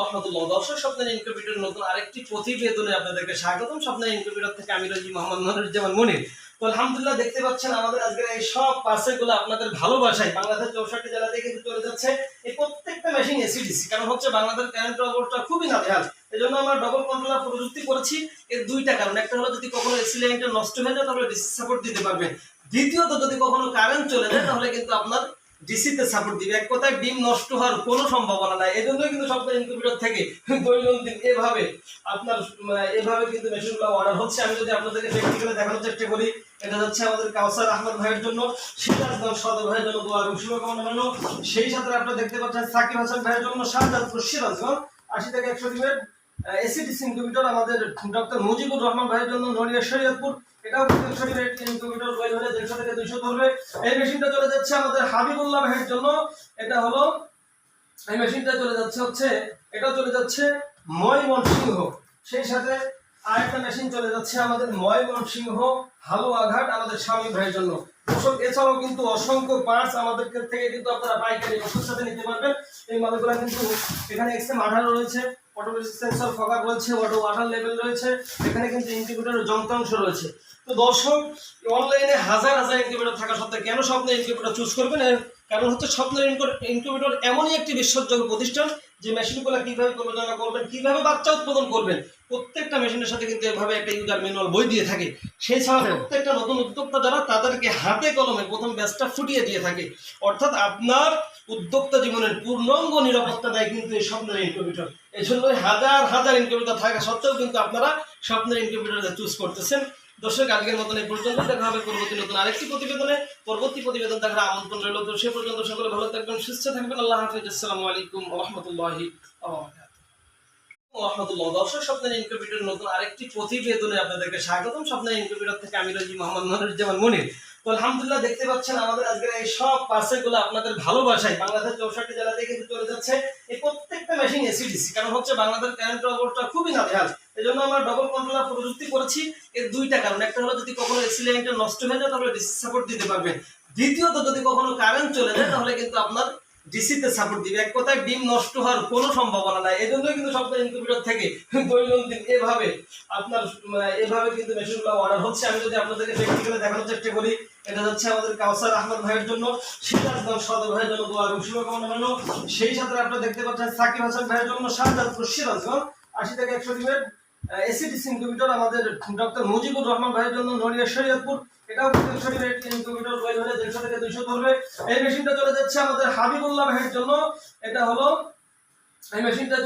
রহমতুল্লাহ। দর্শক, স্বপ্নের ইনকিউবেটর নতুন আরেকটি প্রতিবেদনে আপনাদেরকে স্বাগতম। স্বপ্নের ইনকিউবেটর থেকে আমি রয়েছি মোহাম্মদ মনিরুজ্জামান মনির। তো আলহামদুলিল্লাহ, দেখতে পাচ্ছেন আমাদের আজকের এই সব পার্সেলগুলো আপনাদের ভালোবাসায় বাংলাদেশের 64 জেলাতে কিন্তু চলে যাচ্ছে। এই প্রত্যেকটা মেশিন এসিডিসি, কারণ হচ্ছে বাংলাদেশের কারেন্টের অবস্থা খুবই নাজেহাল। এই জন্য আমরা ডবল কন্ট্রোলার প্রযুক্তি করেছি। এর দুইটা কারণ, একটা হলো যদি কখনো এসি লাইনটা নষ্ট হয়ে যায় তাহলে ডিসি সাপোর্ট দিতে পারবেন। দ্বিতীয়ত, যদি কখনো কারেন্ট চলে যায় তাহলে কিন্তু আপনার ডিসিতে সাপোর্ট দিবে। এক কথায় ডিম নষ্ট হওয়ার কোনো সম্ভাবনা নাই। এই জন্যই কিন্তু স্বপ্নের ইনকিউবেটর থেকে দৈনন্দিন এভাবে কিন্তু মেশিনগুলো অর্ডার হচ্ছে। আমি যদি আপনাদেরকে প্র্যাকটিক্যালি দেখানোর চেষ্টা করি, এটা হচ্ছে আমাদের কাউসার আহমদ ভাইয়ের জন্য, সিরাজগঞ্জ সদর ভাইয়ের জন্য দোয়া এবং শুভকামনা রইল। সেই সাথে আপনারা দেখতে পাচ্ছেন সাকিব হাসান ভাইয়ের জন্য শাহজাদপুর সিরাজগঞ্জ 80 থেকে 100 ডিমের এসিডিসি ইনকিউবেটর। আমাদের ডক্টর মুজিবুর রহমান ভাইয়ের জন্য নড়িয়া শরীয়তপুর, এটাও 100 ডিমের ইনকিউবেটর, 150 থেকে 200 ধরবে। এই মেশিনটা চলে যাচ্ছে আমাদের হাবিবুল্লাহ ভাইয়ের জন্য। এটা হলো এই মেশিনটা চলে যাচ্ছে এটা চলে যাচ্ছে ময়মনসিংহ। সেই সাথে আরেকটা মেশিন চলে যাচ্ছে আমাদের ময়মনসিংহ হালুয়াঘাট আমাদের স্বামী ভাইয়ের জন্য। দর্শক, এছাড়াও কিন্তু অসংখ্য পার্টস আমাদের থেকে কিন্তু আপনারা পাইকারি ওষুধ সাথে নিতে পারবেন। এই মালগুলো কিন্তু এখানে এক্সএম 18 রয়েছে, অটো সেন্সর ফকার রয়েছে, অটো ওয়াটার লেভেল রয়েছে, এখানে কিন্তু ইনকিউবেটরের যন্ত্রাংশ রয়েছে। তো দর্শক, অনলাইনে হাজার হাজার ইনকিউবেটর থাকা সত্ত্বেও কেন স্বপ্নের ইনকিউবেটর চুজ করবেন? কারণ হচ্ছে স্বপ্নের ইনকিউবেটর এমনই একটি বিশ্বাসযোগ্য প্রতিষ্ঠান যে মেশিনগুলো কিভাবে পরিচালনা করবেন, কিভাবে বাচ্চা উৎপাদন করবেন, প্রত্যেকটা মেশিনের সাথে কিন্তু এভাবে একটা ইউজার ম্যানুয়াল বই দিয়ে থাকে। সেই ছাড়া প্রত্যেকটা নতুন উদ্যোক্তা যারা, তাদেরকে হাতে কলমে প্রথম ব্যাচটা ফুটিয়ে দিয়ে থাকে। অর্থাৎ আপনার উদ্যোক্তা জীবনের পূর্ণাঙ্গ নিরাপত্তা দেয় কিন্তু এই স্বপ্নের ইনকিউবেটর। এই জন্য হাজার হাজার ইনকিউবেটর থাকা সত্ত্বেও কিন্তু আপনারা স্বপ্নের ইনকিউবেটর চুজ করতেছেন। দর্শক, আজকের মতন এই পর্যন্ত। দেখা হবে পরবর্তী নতুন আরেকটি প্রতিবেদনে। পরবর্তী প্রতিবেদন দেখার আমন্ত্রণ রইল। তো সে পর্যন্ত সকলে ভালো থাকবেন, সুস্থ থাকবেন। আল্লাহ হাফিজ। আসসালামু আলাইকুম ওয়া রাহমাতুল্লাহি ওয়া বারাকাতুহু। দর্শক, স্বপ্নের ইনকিউবেটর নতুন আরেকটি প্রতিবেদনে আপনাদেরকে স্বাগতম। স্বপ্নের ইনকিউবেটর থেকে আমি রয়েছি মোহাম্মদ মনিরুজ্জামান মনির। তো আলহামদুলিল্লাহ, দেখতে পাচ্ছেন আমাদের আজকের এই সব পার্সেলগুলো আপনাদের ভালোবাসায় বাংলাদেশের 64 জেলাতে কিন্তু চলে যাচ্ছে। এই প্রত্যেকটা মেশিন এসিডিসি, কারণ হচ্ছে বাংলাদেশের কারেন্টের অবস্থা খুবই নাজেহাল। এই জন্য আমরা ডবল কন্ট্রোলার প্রযুক্তি করেছি। এর দুইটা কারণ, একটা হলো যদি কখনো এসি লাইনটা নষ্ট হয়ে যায় তাহলে ডিসি সাপোর্ট দিতে পারবেন। দ্বিতীয়ত, যদি কখনো কারেন্ট চলে যায় তাহলে কিন্তু আপনার ডিসিতে সাপোর্ট দিবে। এক কথায় ডিম নষ্ট হওয়ার কোনো সম্ভাবনা নাই। এই জন্যই কিন্তু স্বপ্নের ইনকিউবেটর থেকে দৈনন্দিন এভাবে কিন্তু মেশিনগুলো অর্ডার হচ্ছে। আমি যদি আপনাদেরকে প্র্যাকটিক্যালি দেখানোর চেষ্টা করি, এটা হচ্ছে আমাদের কাউসার আহমদ ভাইয়ের জন্য, সিরাজগঞ্জ সদর ভাইয়ের জন্য দোয়া এবং শুভকামনা রইল। সেই সাথে আপনারা দেখতে পাচ্ছেন সাকিব হাসান ভাইয়ের জন্য শাহজাদপুর সিরাজগঞ্জ 80 থেকে 100 ডিমের এসিডিসি ইনকিউবেটর। আমাদের ডক্টর মুজিবুর রহমান ভাইয়ের জন্য নড়িয়া শরীয়তপুর, এটাও 100 ডিমের ইনকিউবেটর, 150 থেকে 200 ধরবে। এই মেশিনটা চলে যাচ্ছে আমাদের হাবিবুল্লাহ ভাইয়ের জন্য। এটা হলো এই মেশিনটা